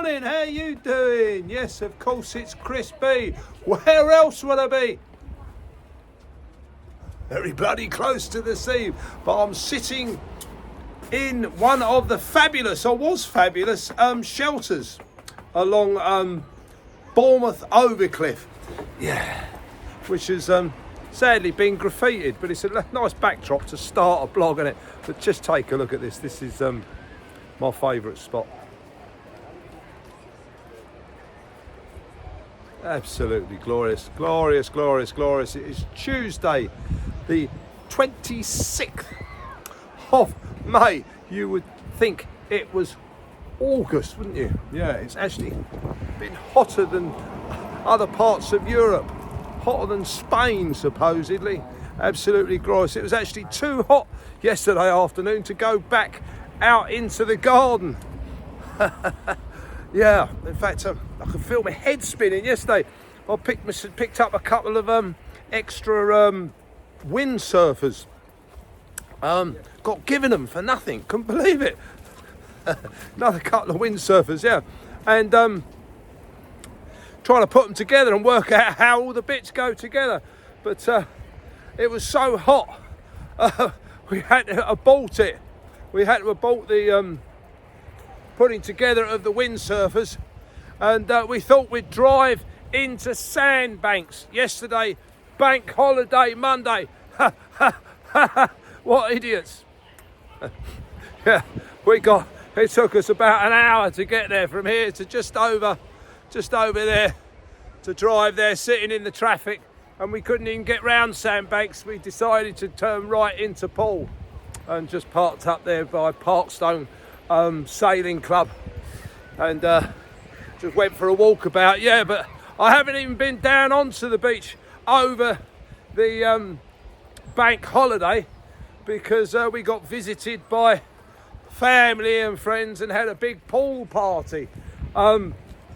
morning, how you doing? Yes, of course it's Chris B. Where else would I be? Very bloody close to the sea, but I'm sitting in one of the fabulous, or was fabulous, shelters along Bournemouth Overcliff. Yeah, which has sadly been graffitied, but it's a nice backdrop to start a blog on it. But just take a look at this. This is my favourite spot. Absolutely glorious, glorious, glorious, glorious. It is Tuesday, the 26th of May. You would think it was August, wouldn't you? Yeah, it's actually been hotter than other parts of Europe, hotter than Spain supposedly. Absolutely glorious. It was actually too hot yesterday afternoon to go back out into the garden. Yeah, in fact, I could feel my head spinning yesterday. I picked up a couple of extra windsurfers. Got given them for nothing. Couldn't believe it. Another couple of windsurfers, yeah. And trying to put them together and work out how all the bits go together. But it was so hot, we had to abort it. We had to abort the putting together of the windsurfers, and we thought we'd drive into Sandbanks yesterday, bank holiday Monday. What idiots. Yeah, it took us about an hour to get there from here to just over there, to drive there, sitting in the traffic, and we couldn't even get round Sandbanks. We decided to turn right into Poole and just parked up there by Parkstone Sailing Club, and just went for a walkabout. Yeah, but I haven't even been down onto the beach over the bank holiday because we got visited by family and friends and had a big pool party. So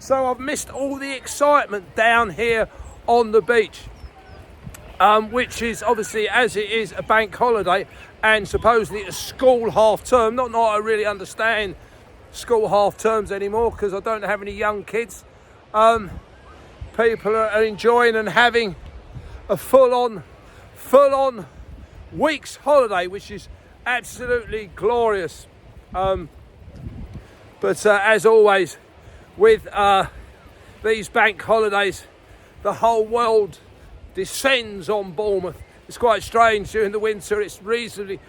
I've missed all the excitement down here on the beach, which is obviously, as it is a bank holiday and supposedly a school half term. Not I really understand school half terms anymore because I don't have any young kids. People are enjoying and having a full on week's holiday, which is absolutely glorious. But as always with these bank holidays, the whole world descends on Bournemouth. It's quite strange during the winter. It's reasonably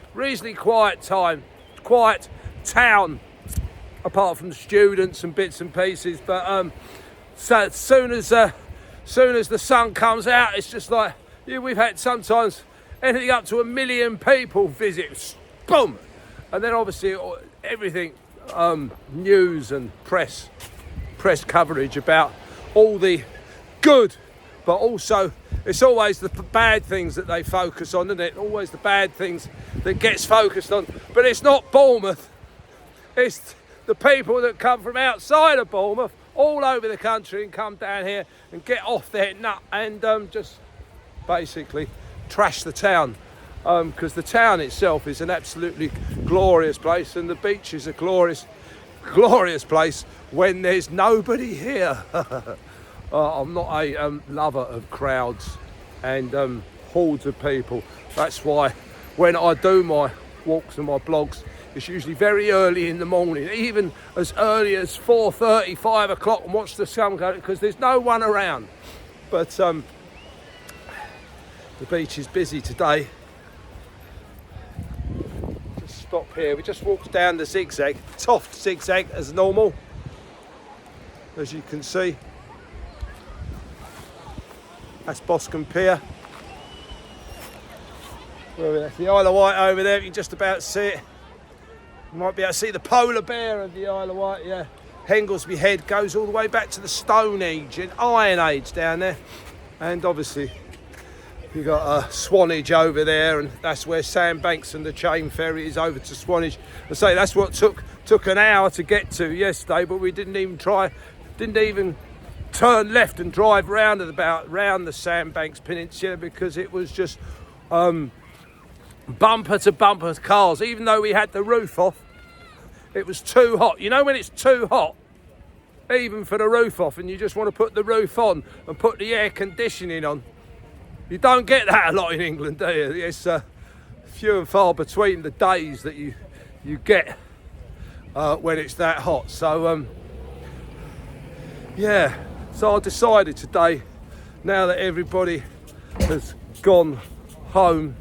quiet town, apart from students and bits and pieces. But so as soon as the sun comes out, it's just like, yeah, we've had sometimes anything up to 1 million people visit. Boom, and then obviously everything, news and press coverage about all the good, but also it's always the bad things that they focus on, isn't it? Always the bad things that gets focused on. But it's not Bournemouth. It's the people that come from outside of Bournemouth, all over the country, and come down here and get off their nut and just basically trash the town. Because the town itself is an absolutely glorious place, and the beach is a glorious place when there's nobody here. I'm not a lover of crowds and hordes of people. That's why when I do my walks and my blogs, it's usually very early in the morning, even as early as 4:30, 5 o'clock, and watch the sun go, because there's no one around. But the beach is busy today. Just stop here. We just walked down the zigzag, Toft zigzag as normal, as you can see. That's Boscombe Pier. That's the Isle of Wight over there. You can just about see it. You might be able to see the polar bear of the Isle of Wight, yeah. Henglesby Head goes all the way back to the Stone Age and Iron Age down there. And obviously you've got Swanage over there, and that's where Sandbanks and the chain ferry is over to Swanage. I say that's what took an hour to get to yesterday, but we didn't even turn left and drive round the Sandbanks Peninsula because it was just bumper to bumper cars. Even though we had the roof off, it was too hot. You know when it's too hot, even for the roof off, and you just want to put the roof on and put the air conditioning on. You don't get that a lot in England, do you? It's few and far between the days that you get when it's that hot. So yeah, so I decided today, now that everybody has gone home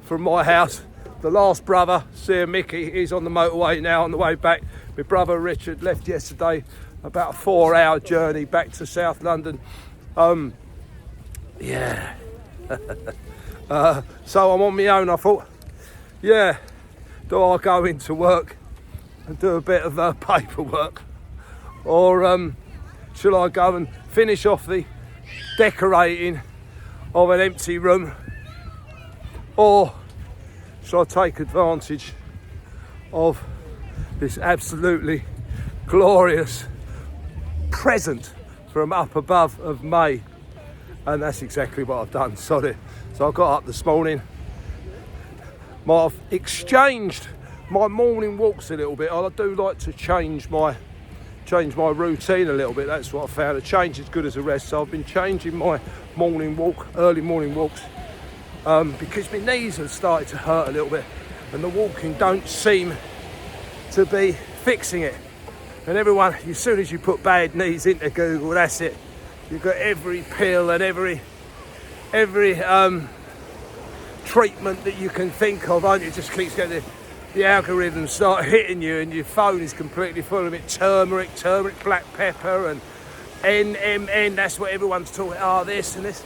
from my house, the last brother, Sir Mickey, is on the motorway now on the way back. My brother Richard left yesterday, about a 4-hour journey back to South London. Yeah. So I'm on my own. I thought, yeah, do I go into work and do a bit of paperwork, or should I go and finish off the decorating of an empty room, or should I take advantage of this absolutely glorious present from up above of May? And that's exactly what I've done. Sorry. So I got up this morning. I've exchanged my morning walks a little bit. I do like to change my routine a little bit. That's what I found. A change is good as a rest. So I've been changing my morning walk, early morning walks, because my knees have started to hurt a little bit, and the walking don't seem to be fixing it. And everyone, as soon as you put bad knees into Google, that's it. You've got every pill and every treatment that you can think of, and it just keeps getting the algorithms start hitting you, and your phone is completely full of it. Turmeric, black pepper, and NMN. That's what everyone's talking. This and this.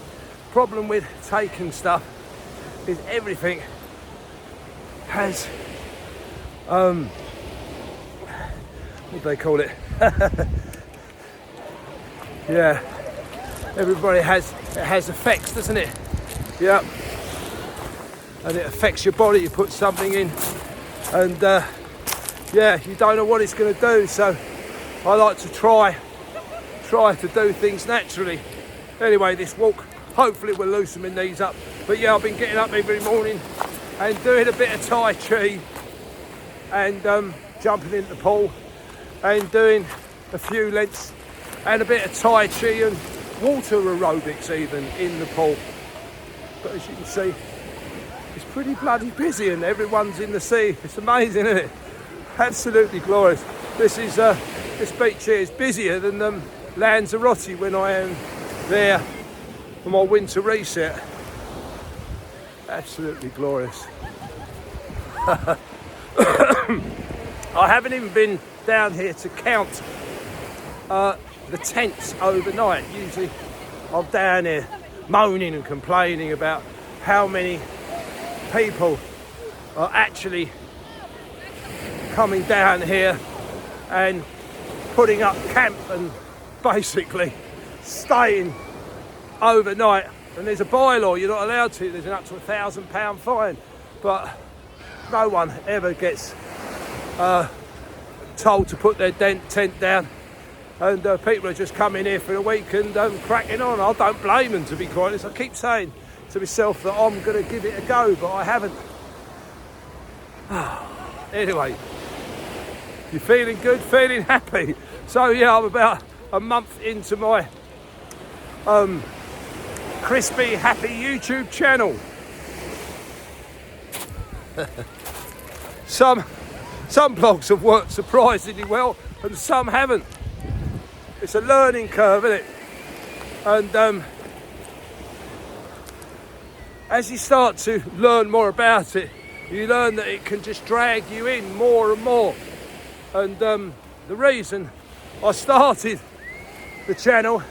Problem with taking stuff is everything has what do they call it? Yeah. Everybody has effects, doesn't it? Yeah. And it affects your body. You put something in, and yeah, you don't know what it's going to do. So I like to try to do things naturally. Anyway, this walk hopefully will loosen my knees up. But yeah, I've been getting up every morning and doing a bit of Tai Chi, and jumping into the pool, and doing a few lengths and a bit of Tai Chi and water aerobics even in the pool. But as you can see, it's pretty bloody busy and everyone's in the sea. It's amazing, isn't it? Absolutely glorious. This beach here is busier than Lanzarote when I am there for my winter reset. Absolutely glorious. I haven't even been down here to count the tents overnight. Usually I'm down here moaning and complaining about how many people are actually coming down here and putting up camp and basically staying overnight. And there's a bylaw, you're not allowed to. There's an up to £1,000 fine, but no one ever gets told to put their tent down. And people are just coming here for a week and cracking on. I don't blame them, to be quite honest. I keep saying to myself that I'm going to give it a go, but I haven't. Anyway, you feeling good, feeling happy? So yeah, I'm about a month into my crispy, happy YouTube channel. Some blogs have worked surprisingly well, and some haven't. It's a learning curve, isn't it? And as you start to learn more about it, you learn that it can just drag you in more and more. And the reason I started the channel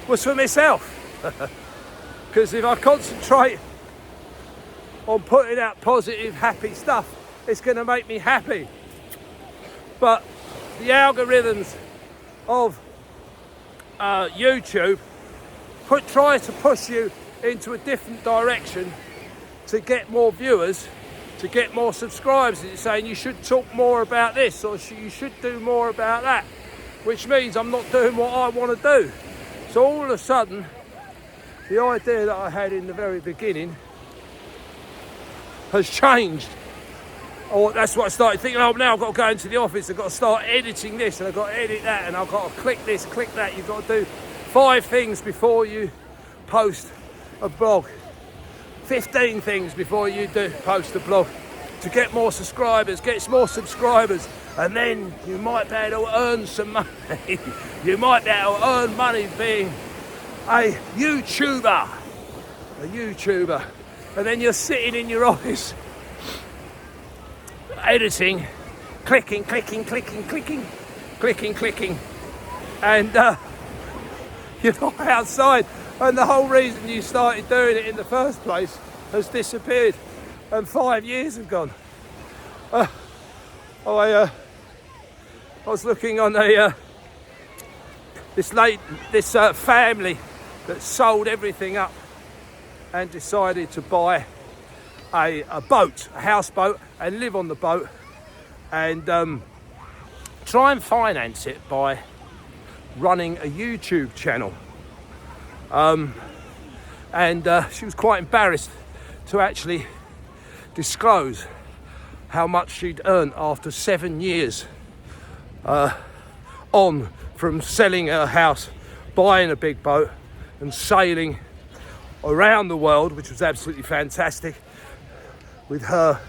was for myself. Because if I concentrate on putting out positive, happy stuff, it's going to make me happy. But the algorithms of YouTube try to push you into a different direction to get more viewers, to get more subscribers. It's saying you should talk more about this, or you should do more about that, which means I'm not doing what I want to do. So all of a sudden, the idea that I had in the very beginning has changed. Or that's what I started thinking. Oh, now I've got to go into the office. I've got to start editing this, and I've got to edit that, and I've got to click this, click that. You've got to do 5 things before you post a blog. 15 things before you do post a blog to get more subscribers, get more subscribers, and then you might be able to earn some money. You might be able to earn money being a YouTuber. And then you're sitting in your office editing, clicking, and you're not outside, and the whole reason you started doing it in the first place has disappeared, and 5 years have gone. I was looking on this family that sold everything up and decided to buy a boat, a houseboat, and live on the boat, and try and finance it by running a YouTube channel. And she was quite embarrassed to actually disclose how much she'd earned after 7 years on from selling her house, buying a big boat, and sailing around the world, which was absolutely fantastic, with her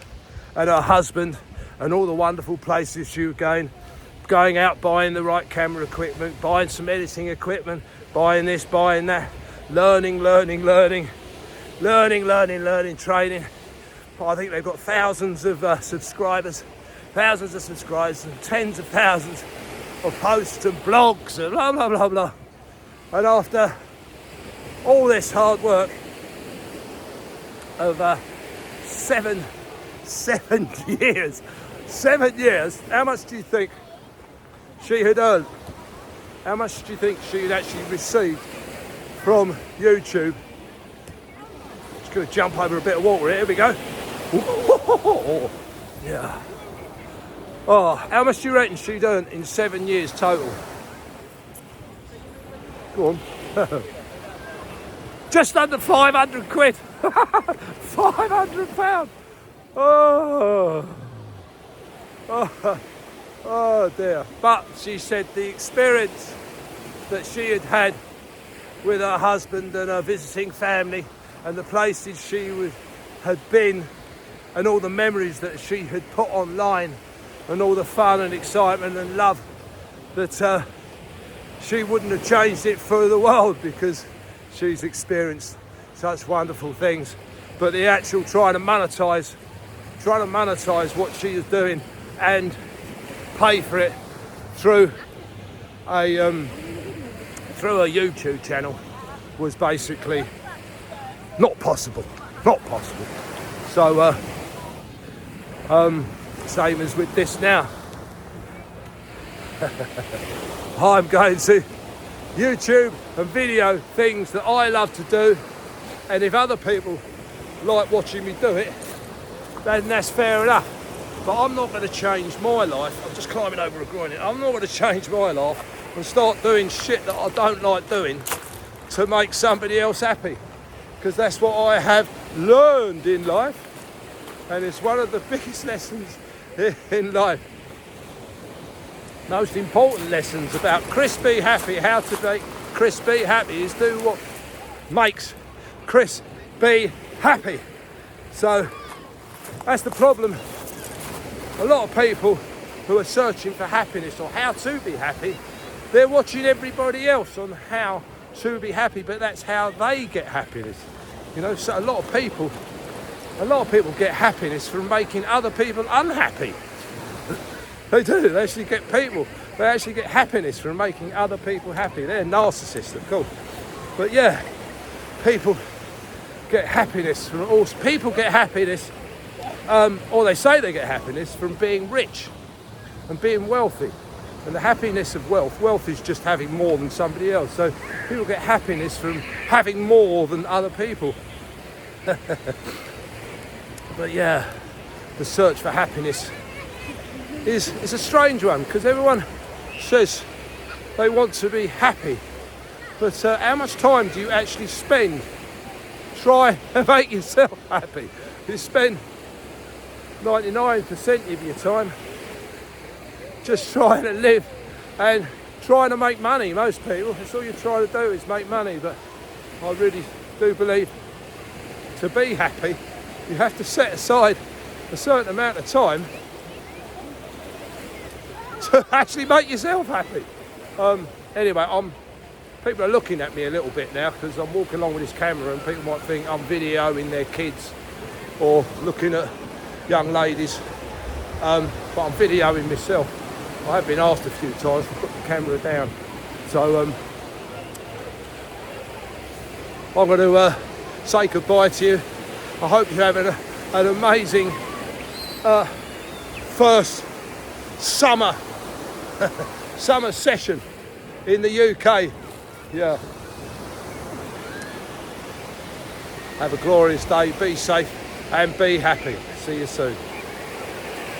and her husband, and all the wonderful places she was going out, buying the right camera equipment, buying some editing equipment, buying this, buying that, learning, training. I think they've got thousands of subscribers, and tens of thousands of posts and blogs and blah, blah, blah, blah. And after all this hard work of 7 years, how much do you think she had earned? How much do you think she had actually received from YouTube? Just going to jump over a bit of water here. Here we go. Yeah. Oh, how much do you reckon she'd earned in 7 years total? Go on. Just under 500 quid. 500 pounds. Oh dear. But she said the experience that she had with her husband and her visiting family, and the places she had been, and all the memories that she had put online, and all the fun and excitement and love, that she wouldn't have changed it for the world, because she's experienced such wonderful things. But the actual trying to monetize what she is doing and pay for it through a YouTube channel was basically not possible. So same as with this now. I'm going to YouTube and video things that I love to do, and if other people like watching me do it, then that's fair enough. But I'm not going to change my life. I'm just climbing over a groin. I'm not going to change my life and start doing shit that I don't like doing to make somebody else happy, because that's what I have learned in life, and it's one of the biggest lessons in life. Most important lessons about Chris be happy. How to make Chris be happy is do what makes Chris be happy. So that's the problem. A lot of people who are searching for happiness or how to be happy, they're watching everybody else on how to be happy, but that's how they get happiness. You know, so a lot of people get happiness from making other people unhappy. They do. They actually get happiness from making other people happy. They're narcissists, of course. But yeah, people get happiness from or they say they get happiness from being rich and being wealthy. And the happiness of wealth is just having more than somebody else. So people get happiness from having more than other people. But yeah, the search for happiness is a strange one, because everyone says they want to be happy, but how much time do you actually spend trying to make yourself happy? You spend 99% of your time just trying to live and trying to make money. Most people, that's all you're trying to do is make money. But I really do believe to be happy, you have to set aside a certain amount of time to actually make yourself happy. Anyway, people are looking at me a little bit now because I'm walking along with this camera and people might think I'm videoing their kids or looking at young ladies, but I'm videoing myself. I have been asked a few times to put the camera down, so I'm going to say goodbye to you. I hope you're having an amazing first summer session in the UK. Yeah. Have a glorious day, be safe and be happy. See you soon.